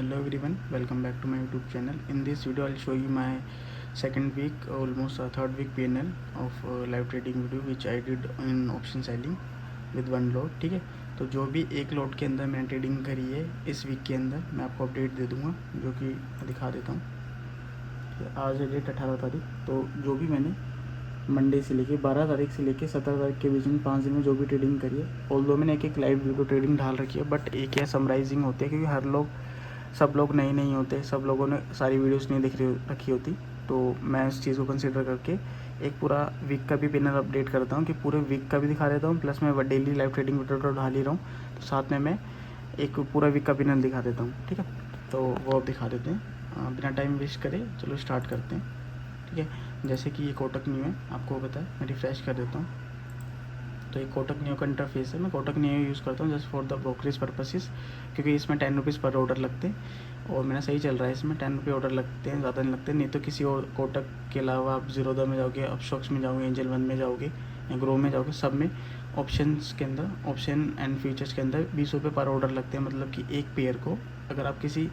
Hello everyone, welcome back to my YouTube channel. In this video I'll show you my second week, almost a third week PNL of live trading video which I did in option selling with one lot. ठीक है, तो जो भी एक lot के अंदर मैंने trading करी है इस वीक के अंदर मैं आपको अपडेट दे दूंगा, जो कि दिखा देता हूँ। आज है डेट 18 तारीख, तो जो भी मैंने मंडे से लेके 12 तारीख से लेके 17 तारीख के बीच में 5 दिन में जो भी ट्रेडिंग करी है, ऑल्दो मैंने एक लाइव वीडियो ट्रेडिंग डाल रखी है, बट एक या समराइजिंग होती है क्योंकि सब लोग नए नहीं होते, सब लोगों ने सारी वीडियोस नहीं देख रखी होती। तो मैं इस चीज़ को कंसिडर करके एक पूरा वीक का भी पिनर अपडेट करता हूँ कि पूरे वीक का भी दिखा देता हूँ, प्लस मैं डेली लाइव ट्रेडिंग वीडियो तो डाल ही रहा हूँ, तो साथ में मैं एक पूरा वीक का पिनर दिखा देता हूँ। ठीक है, तो वो अब दिखा देते हैं बिना टाइम वेस्ट करे। चलो स्टार्ट करते हैं। ठीक है, जैसे कि ये कोटक न्यू है, आपको पता है, मैं रिफ्रेश कर देता हूँ। तो ये कोटक न्यू का इंटरफेस है, मैं कोटक न्यू यूज़ करता हूँ just for the brokerage purposes, क्योंकि इसमें 10 रुपीज़ पर ऑर्डर लगते हैं और मेरा सही चल रहा है। इसमें 10 रुपये ऑर्डर लगते हैं, ज़्यादा नहीं लगते। नहीं तो किसी और कोटक के अलावा आप जीरोधा में जाओगे, अपस्टॉक्स में जाओगे, एंजल वन में जाओगे या ग्रो में जाओगे, सब में ऑप्शंस के अंदर, ऑप्शन एंड फीचर्स के अंदर 20 रुपये पर ऑर्डर लगते हैं। मतलब कि एक पेयर को अगर आप किसी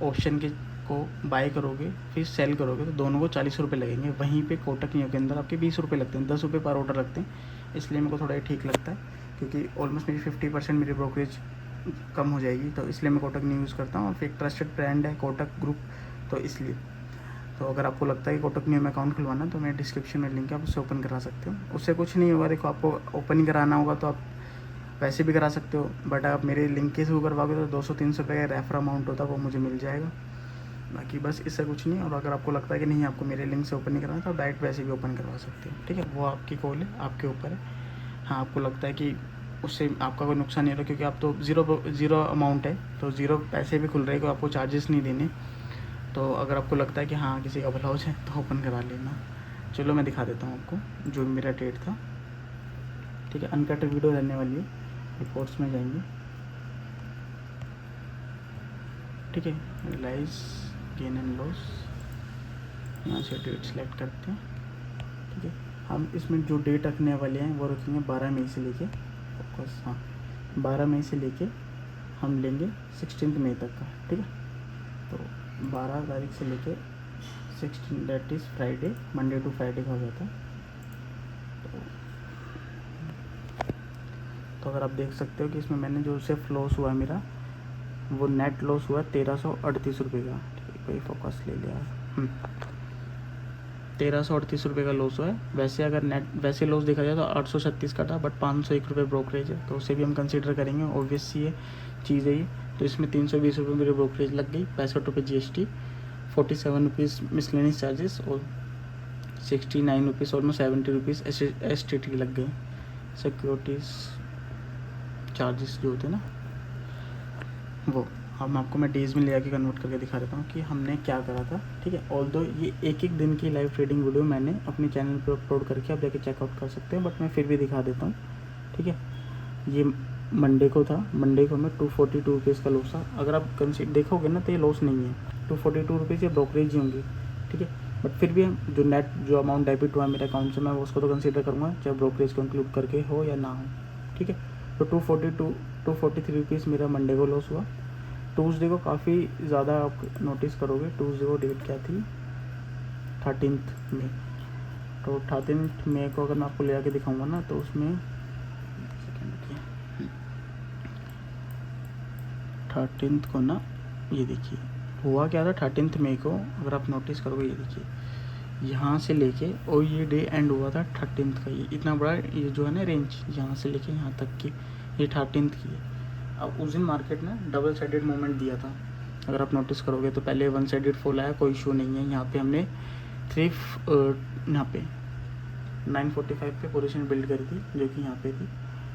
ऑप्शन के को बाय करोगे फिर सेल करोगे तो दोनों को 40 रुपये लगेंगे। वहीं पे कोटक न्यू के अंदर आपके 20 रुपये लगते हैं, 10 रुपये पर ऑर्डर लगते हैं। इसलिए मेरे को थोड़ा ठीक लगता है, क्योंकि ऑलमोस्ट मेरी 50% मेरी ब्रोकरेज कम हो जाएगी, तो इसलिए मैं कोटक न्यू यूज़ करता हूँ। और फिर एक ट्रस्टेड ब्रांड है कोटक ग्रुप, तो इसलिए तो अगर आपको लगता है कि कोटक न्यू में अकाउंट खुलवाना, तो मेरे डिस्क्रिप्शन में लिंक है, आप उससे ओपन करा सकते हो। उससे कुछ नहीं होगा, देखो आपको ओपन ही कराना होगा तो आप वैसे भी करा सकते हो, बट आप मेरे लिंक के थ्रू करवाओगे तो 200-300 रुपये का रेफर अमाउंट होता है, वो मुझे मिल जाएगा। बाकी बस इससे कुछ नहीं। और अगर आपको लगता है कि नहीं आपको मेरे लिंक से ओपन नहीं कराना, तो आप डायरेक्ट वैसे भी ओपन करवा सकते हो। ठीक है, वो आपकी कॉल है, आपके ऊपर है। हाँ, आपको लगता है कि उससे आपका कोई नुकसान नहीं हो रहा, क्योंकि आप तो ज़ीरो अमाउंट है, तो ज़ीरो पैसे भी खुल रहे हैं, को आपको चार्जेस नहीं देने। तो अगर आपको लगता है कि हाँ किसी का भला हो जाए तो ओपन करा लेना। चलो मैं दिखा देता हूँ आपको जो मेरा ट्रेड था। ठीक है, अनकट वीडियो रहने वाली है, रिपोर्ट्स में जाएंगे। ठीक है, रियलाइज गेन एंड लॉस, यहाँ से डेट सेलेक्ट करते हैं। ठीक है, हम इसमें जो डेट रखने वाले हैं वो रखेंगे 12 मई से लेके, फोकस, हाँ 12 मई से लेके हम लेंगे 16 मई तक का। ठीक है, तो 12 तारीख से लेके 16, that is Friday, Monday to Friday का हो जाता है। तो अगर आप देख सकते हो कि इसमें मैंने जो सिर्फ लॉस हुआ मेरा, वो नेट लॉस हुआ 1338 रुपये का। ठीक है, कोई फोकस ले लिया, 1338 रुपये का लॉस हुआ है। वैसे अगर नेट वैसे लॉस देखा जाए तो 836 का था, बट 501 रुपये ब्रोकरेज है, तो उसे भी हम कंसीडर करेंगे। ऑब्वियस ये चीज़ है ये। तो इसमें 320 रुपये मेरी ब्रोकरेज लग गई, 65 रुपये GST, 47 रुपीज़ मिसलेनियस चार्जेस और 69 रुपीज़, ऑलमोस्ट 70 रुपीज़ STT लग गई, सिक्योरिटीज़ चार्जेस जो होते हैं ना वो। हम आपको मैं डेज़ में ले आके कन्वर्ट करके दिखा देता हूँ कि हमने क्या करा था। ठीक है, ऑल्दो ये एक दिन की लाइव ट्रेडिंग वीडियो मैंने अपने चैनल पर अपलोड करके आप जाके चेकआउट कर सकते हैं, बट मैं फिर भी दिखा देता हूँ। ठीक है, ये मंडे को था, मंडे को मैं 242 रुपीज़ का लॉस था। अगर आप देखोगे ना तो ये लॉस नहीं है, 242 रुपीज़ ये ब्रोकरेज ही होंगी। ठीक है, बट फिर भी जो नेट जो अमाउंट डेबिट हुआ मेरे अकाउंट से, मैं उसको तो कंसिडर करूँगा चाहे ब्रोकरेज को इंक्लूड करके हो या ना हो। ठीक है, तो 243 रुपीज़ मेरा मंडे को लॉस हुआ। ट्यूसडे को काफ़ी ज़्यादा आप नोटिस करोगे, ट्यूसडे को डेट क्या थी, 13 मई। तो 13 मई को अगर मैं आपको ले आके दिखाऊंगा ना, तो उसमें 13 को ना, ये देखिए हुआ क्या था 13 मई को, अगर आप नोटिस करोगे, ये देखिए यहाँ से लेके और ये डे एंड हुआ था 13 का। ये इतना बड़ा ये जो है ना रेंज, यहाँ से लेके यहाँ तक की, ये 13 की है। अब उस दिन मार्केट ने डबल साइडेड मूवमेंट दिया था, अगर आप नोटिस करोगे तो पहले वन साइडेड फॉल आया, कोई इशू नहीं है। यहाँ पे हमने यहाँ पे 945 पे पोजीशन बिल्ड करी थी, जो कि यहाँ पे थी।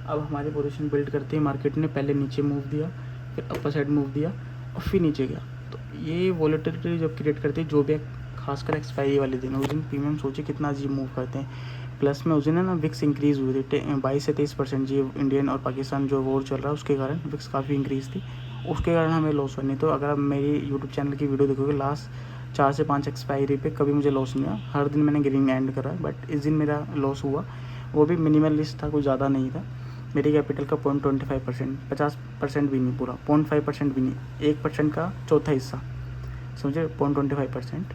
अब हमारी पोजीशन बिल्ड करते ही मार्केट ने पहले नीचे मूव दिया, फिर अपर साइड मूव दिया और फिर नीचे गया। तो ये वॉलेटिलिटी जब क्रिएट करती है, जो भी खासकर एक्सपायरी वाले दिन, उस दिन प्रीमियम सोचे कितना अजीब मूव करते हैं। प्लस में उस दिन है ना विक्स इंक्रीज़ हुई थी 22 से 23%। जी इंडियन और पाकिस्तान जो वॉर चल रहा है उसके कारण विक्स काफ़ी इंक्रीज़ थी, उसके कारण हमें लॉस हुआ। नहीं तो अगर आप मेरी यूट्यूब चैनल की वीडियो देखोगे, लास्ट 4 से 5 एक्सपायरी पे कभी मुझे लॉस नहीं हुआ, हर दिन मैंने ग्रीन एंड करा। बट इस दिन मेरा लॉस हुआ, वो भी मिनिमल लिस्ट था, कोई ज़्यादा नहीं था। मेरी कैपिटल का 0.25%, 50% भी नहीं, पूरा 0.5% भी नहीं, 1% का चौथा हिस्सा, समझे, 0.25%।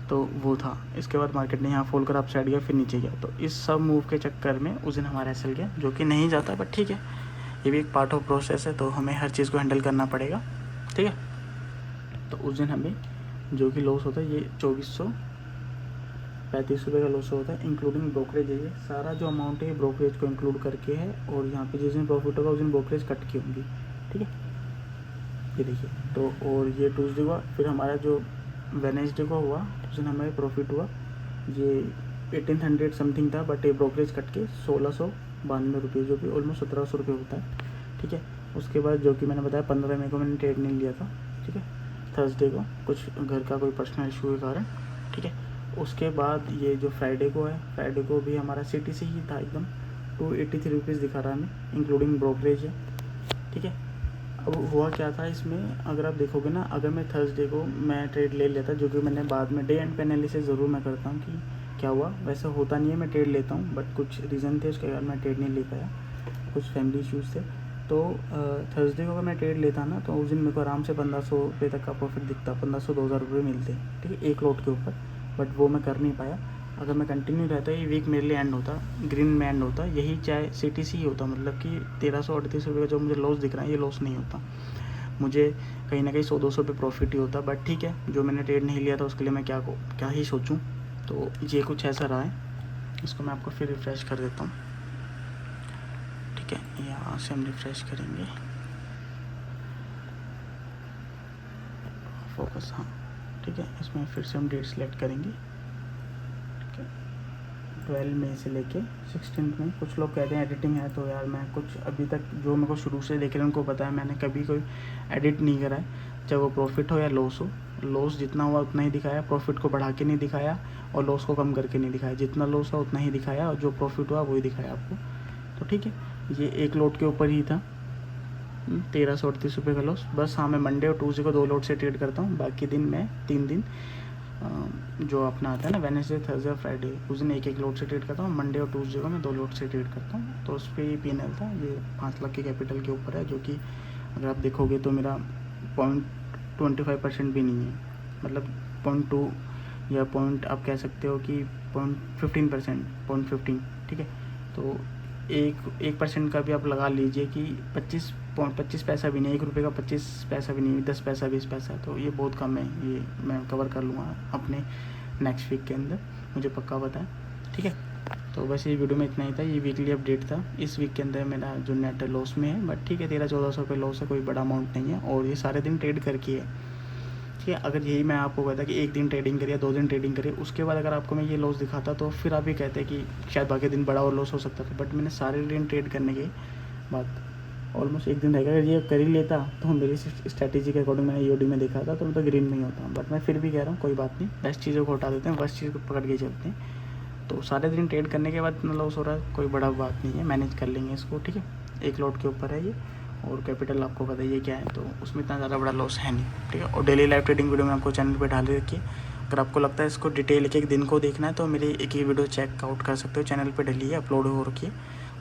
तो वो था। इसके बाद मार्केट ने यहाँ फॉल कर अप साइड गया, फिर नीचे गया। तो इस सब मूव के चक्कर में उस दिन हमारा एसएल गया, जो कि नहीं जाता, बट ठीक है, ये भी एक पार्ट ऑफ प्रोसेस है, तो हमें हर चीज़ को हैंडल करना पड़ेगा, ठीक है। तो उस दिन हमें जो कि लॉस होता है ये 2435 रुपये का लॉस होता है, इंक्लूडिंग ब्रोकरेज है। ये सारा जो अमाउंट है ये ब्रोकरेज को इंक्लूड करके है, और यहाँ पे जिस दिन प्रॉफिट होगा उस दिन ब्रोकरेज कट की होंगी, ठीक है। ये देखिए, तो और ये ट्यूसडे हुआ, फिर हमारा जो वेडनेसडे को हुआ उस दिन हमें प्रॉफिट हुआ, ये 1800 समथिंग था, बट ये ब्रोकरेज कट के 1692 रुपये, जो कि ऑलमोस्ट 1700 रुपये होता है, ठीक है। उसके बाद जो कि मैंने बताया 15 मई को मैंने ट्रेड नहीं लिया था, ठीक है, थर्सडे को, कुछ घर का कोई पर्सनल इशू के कारण, ठीक है। उसके बाद ये जो फ्राइडे को है, फ्राइडे को भी हमारा CTC ही था एकदम, 283 रुपीज़ दिखा रहा है हमें, इंक्लूडिंग ब्रोकरेज है, ठीक है। अब हुआ क्या था इसमें, अगर आप देखोगे ना, अगर मैं थर्सडे को मैं ट्रेड ले लेता, जो कि मैंने बाद में डे एंड पे एनालिसिस ज़रूर मैं करता हूँ कि क्या हुआ, वैसे होता नहीं है, मैं ट्रेड लेता हूँ, बट कुछ रीज़न थे उसके कारण मैं ट्रेड नहीं ले पाया, कुछ फैमिली इश्यूज़ थे। तो थर्सडे को अगर मैं ट्रेड लेता ना, तो उस दिन मेरे को आराम से 1500 रुपये तक का प्रॉफिट दिखता, 1500-2000 रुपये मिलते, ठीक है, एक लॉट के ऊपर, बट वो मैं कर नहीं पाया। अगर मैं कंटिन्यू रहता, ये वीक मेरे लिए एंड होता, ग्रीन में एंड होता, यही चाहे CTC ही होता, मतलब कि 1338 रुपये का जो मुझे लॉस दिख रहा है ये लॉस नहीं होता, मुझे कहीं ना कहीं 100-200 रुपये प्रॉफिट ही होता। बट ठीक है, जो मैंने ट्रेड नहीं लिया था उसके लिए मैं क्या ही सोचूं। तो ये कुछ ऐसा रहा है। इसको मैं आपको फिर रिफ़्रेश कर देता हूँ, ठीक है, यहाँ से हम रिफ़्रेश करेंगे, फोकस, हाँ, ठीक है। इसमें फिर से हम डेट सेलेक्ट करेंगे, 12 मई से लेके 16 मई। कुछ लोग कहते हैं एडिटिंग है, तो यार मैं कुछ अभी तक जो मेरे को शुरू से देख रहे हैं उनको पता है, मैंने कभी कोई एडिट नहीं करा है, चाहे वो प्रॉफिट हो या लॉस हो। लॉस जितना हुआ उतना ही दिखाया, प्रॉफिट को बढ़ा के नहीं दिखाया और लॉस को कम करके नहीं दिखाया, जितना लॉस हुआ उतना ही दिखाया और जो प्रॉफिट हुआ वही दिखाया आपको। तो ठीक है, ये एक लॉट के ऊपर ही था, 1338 रुपये का लॉस। बस हाँ, मैं मंडे और ट्यूसडे को 2 लॉट से ट्रेड करता हूँ, बाकी दिन मैं 3 दिन जो अपना आता है ना, वेडनेसडे, थर्सडे, फ्राइडे, उस दिन एक लॉट से ट्रेड करता हूँ। मंडे और ट्यूसडे को मैं 2 लॉट से ट्रेड करता हूँ। तो उस पर ये P&L था, ये 5 लाख के कैपिटल के ऊपर है, जो कि अगर आप देखोगे तो मेरा 0.25% भी नहीं है, मतलब 0.2 या आप कह सकते हो कि 0.15%, 0.15, ठीक है। तो 1% का भी आप लगा लीजिए कि 25 पैसा भी नहीं, 1 रुपये का 25 पैसा भी नहीं, 10 पैसा, 20 पैसा, तो ये बहुत कम है। ये मैं कवर कर लूँगा अपने नेक्स्ट वीक के अंदर, मुझे पक्का पता है, ठीक है। तो बस ये वीडियो में इतना ही था, ये वीकली अपडेट था। इस वीक के अंदर मेरा जो नेट लॉस में है, बट ठीक है, 1300-1400 रुपये लॉस है, कोई बड़ा अमाउंट नहीं है, और ये सारे दिन ट्रेड करके है, ठीक है। अगर यही मैं आपको कहता कि एक दिन ट्रेडिंग करिए, 2 दिन ट्रेडिंग करिए, उसके बाद अगर आपको मैं ये लॉस दिखाता, तो फिर आप ये कहते हैं कि शायद बाकी दिन बड़ा और लॉस हो सकता था, बट मैंने सारे दिन ट्रेड करने के बाद ऑलमोस्ट एक दिन रहेगा, अगर ये कर ही लेता तो मेरी स्ट्रैटेजी के अकॉर्डिंग मैंने EOD में देखा था, तो मैं तो ग्रीन में ही होता हूँ। बट मैं फिर भी कह रहा हूँ कोई बात नहीं, बेस्ट चीज़ों को हटा देते हैं, वर्स्ट चीज़ को पकड़ के चलते हैं। तो सारे दिन ट्रेड करने के बाद इतना लॉस हो रहा है, कोई बड़ा बात नहीं है, मैनेज कर लेंगे इसको, ठीक है। एक लॉट के ऊपर है ये, और कैपिटल आपको बताइए क्या है, तो उसमें इतना ज़्यादा बड़ा लॉस है नहीं, ठीक है। और डेली लाइव ट्रेडिंग वीडियो में आपको चैनल पर डाल रखिए। अगर आपको लगता है इसको डिटेल एक दिन को देखना है, तो मेरी एक ही वीडियो चेकआउट कर सकते हो, चैनल पर डली है, अपलोड हो रखी है,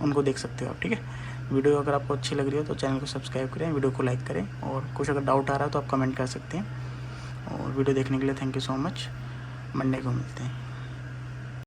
उनको देख सकते हो आप, ठीक है। वीडियो अगर आपको अच्छी लग रही हो तो चैनल को सब्सक्राइब करें, वीडियो को लाइक करें, और कुछ अगर डाउट आ रहा है तो आप कमेंट कर सकते हैं। और वीडियो देखने के लिए thank you so much. Monday को मिलते हैं।